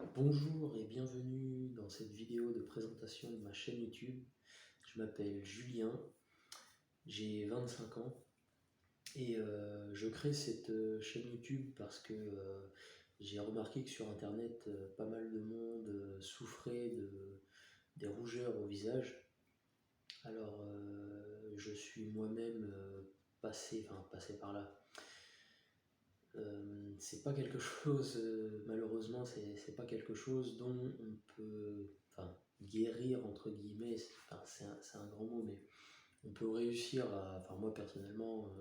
Bonjour et bienvenue dans cette vidéo de présentation de ma chaîne YouTube. Je m'appelle Julien, j'ai 25 ans et je crée cette chaîne YouTube parce que j'ai remarqué que sur internet pas mal de monde souffrait des rougeurs au visage. Alors je suis moi-même passé par là. C'est pas quelque chose, malheureusement, c'est pas quelque chose dont on peut, guérir entre guillemets. C'est un grand mot, mais on peut réussir à, moi personnellement,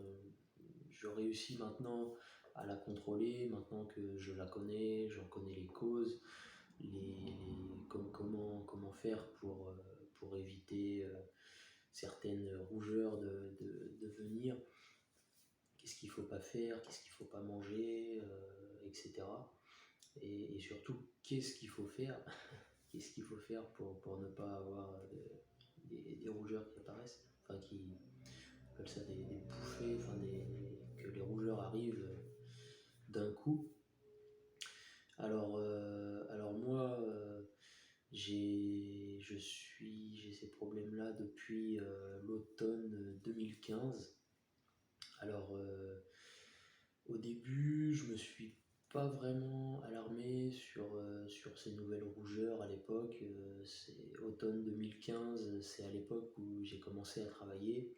je réussis maintenant à la contrôler, maintenant que je la connais, j'en connais les causes, comment faire pour éviter certaines rougeurs de venir. Qu'est-ce qu'il ne faut pas faire, qu'est-ce qu'il ne faut pas manger, etc. Et surtout, qu'est-ce qu'il faut faire, qu'est-ce qu'il faut faire pour ne pas avoir des rougeurs qui apparaissent, qui appellent ça des bouffées, que les rougeurs arrivent d'un coup. Alors moi, j'ai ces problèmes-là depuis l'automne 2015. Alors, au début, je me suis pas vraiment alarmé sur ces nouvelles rougeurs à l'époque. C'est automne 2015, c'est à l'époque où j'ai commencé à travailler.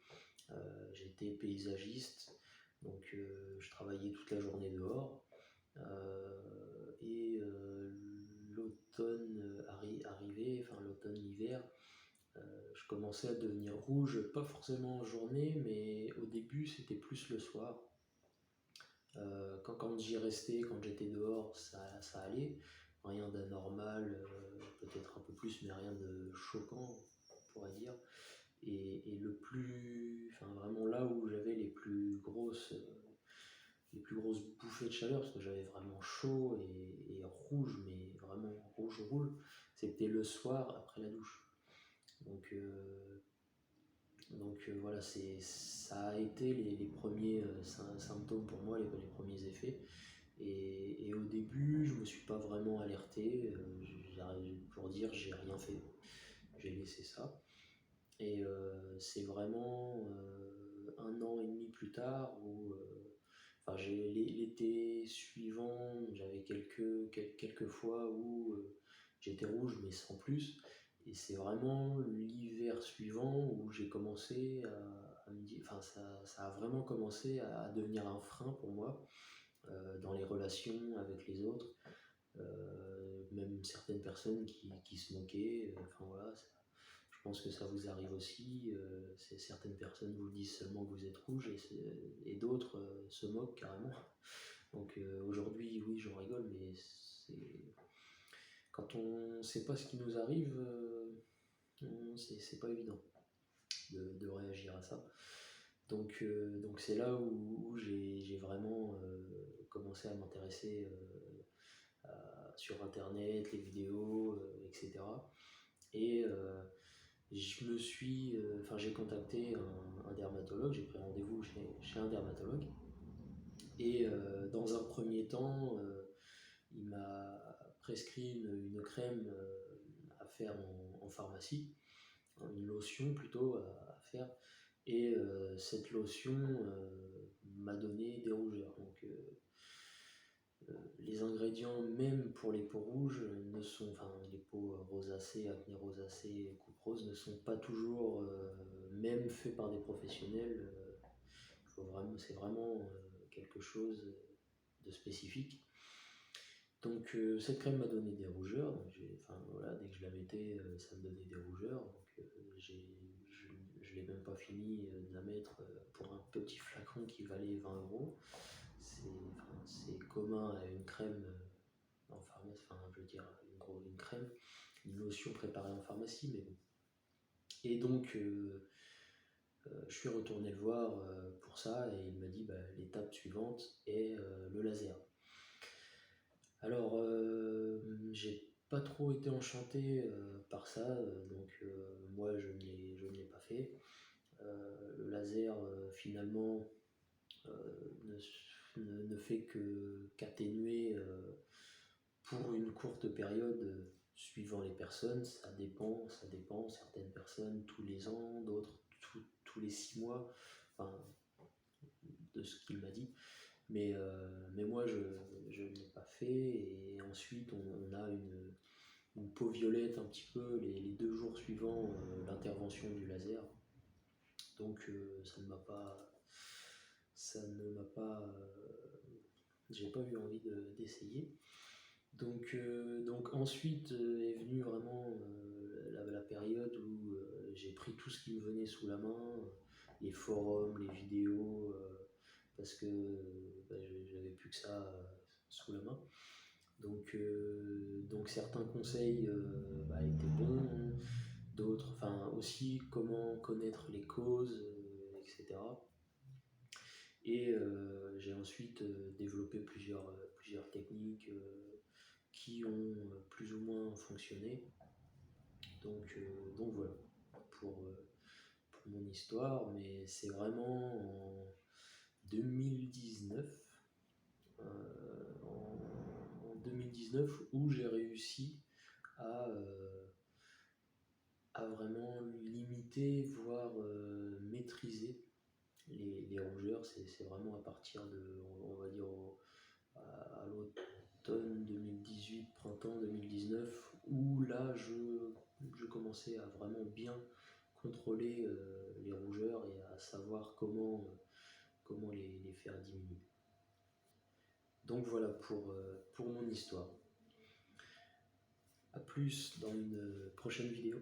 J'étais paysagiste, donc je travaillais toute la journée dehors. Et l'automne arrivait, l'automne-hiver, je commençais à devenir rouge, pas forcément en journée, mais au début c'était plus le soir. Quand j'y restais, quand j'étais dehors, ça allait. Rien d'anormal, peut-être un peu plus, mais rien de choquant, on pourrait dire. Et le plus, vraiment là où j'avais les plus grosses bouffées de chaleur, parce que j'avais vraiment chaud et rouge, mais vraiment rouge, c'était le soir après la douche. Donc voilà, ça a été les premiers symptômes pour moi, les premiers effets. Et au début, je me suis pas vraiment alerté, pour dire j'ai rien fait, j'ai laissé ça. Et c'est vraiment 1 an et demi plus tard où, l'été suivant, j'avais quelques fois où j'étais rouge, mais sans plus. Et c'est vraiment l'hiver suivant où j'ai commencé à me dire, ça a vraiment commencé à devenir un frein pour moi dans les relations avec les autres, même certaines personnes qui se moquaient. Voilà, je pense que ça vous arrive aussi. Certaines personnes vous disent seulement que vous êtes rouge et d'autres se moquent carrément. Donc aujourd'hui, oui, j'en rigole, mais quand on ne sait pas ce qui nous arrive, c'est pas évident de réagir à ça. Donc c'est là où j'ai vraiment commencé à m'intéresser sur internet, les vidéos, etc. Et j'ai contacté un dermatologue, j'ai pris rendez-vous chez un dermatologue. Et dans un premier temps, il m'a prescrit une crème à faire en pharmacie, une lotion plutôt à faire. Et cette lotion m'a donné des rougeurs. Donc les ingrédients, même pour les peaux rouges, les peaux rosacées, acné rosacée, coupe rose, ne sont pas toujours même faits par des professionnels. C'est vraiment quelque chose de spécifique. Donc cette crème m'a donné des rougeurs. Donc voilà, dès que je la mettais, ça me donnait des rougeurs. Donc je ne l'ai même pas fini de la mettre pour un petit flacon qui valait 20 €. C'est commun à une crème en pharmacie, je veux dire une crème, une lotion préparée en pharmacie, mais bon. Et donc je suis retourné le voir pour ça et il m'a dit l'étape suivante est le laser. Alors j'ai pas trop été enchanté par ça, donc moi je ne l'ai pas fait. Le laser finalement ne fait qu'atténuer pour une courte période, suivant les personnes, ça dépend, certaines personnes tous les ans, d'autres tous les 6 mois, enfin, de ce qu'il m'a dit. Mais moi, je ne l'ai pas fait. Et ensuite, on a une peau violette un petit peu les 2 jours suivant l'intervention du laser. Donc j'ai pas eu envie d'essayer. Donc ensuite est venue vraiment la période où j'ai pris tout ce qui me venait sous la main, les forums, les vidéos, parce que j'avais plus que ça sous la main. Donc certains conseils étaient bons, d'autres, enfin aussi comment connaître les causes, etc. Et j'ai ensuite développé plusieurs techniques qui ont plus ou moins fonctionné. Donc voilà pour mon histoire, mais c'est vraiment en 2019, en 2019 où j'ai réussi à vraiment limiter, voire maîtriser les rongeurs. C'est vraiment à partir de, on va dire, à l'automne 2018, printemps 2019, où là je commençais à vraiment bien contrôler les rongeurs et à savoir comment les faire diminuer. Donc voilà pour mon histoire. A plus dans une prochaine vidéo.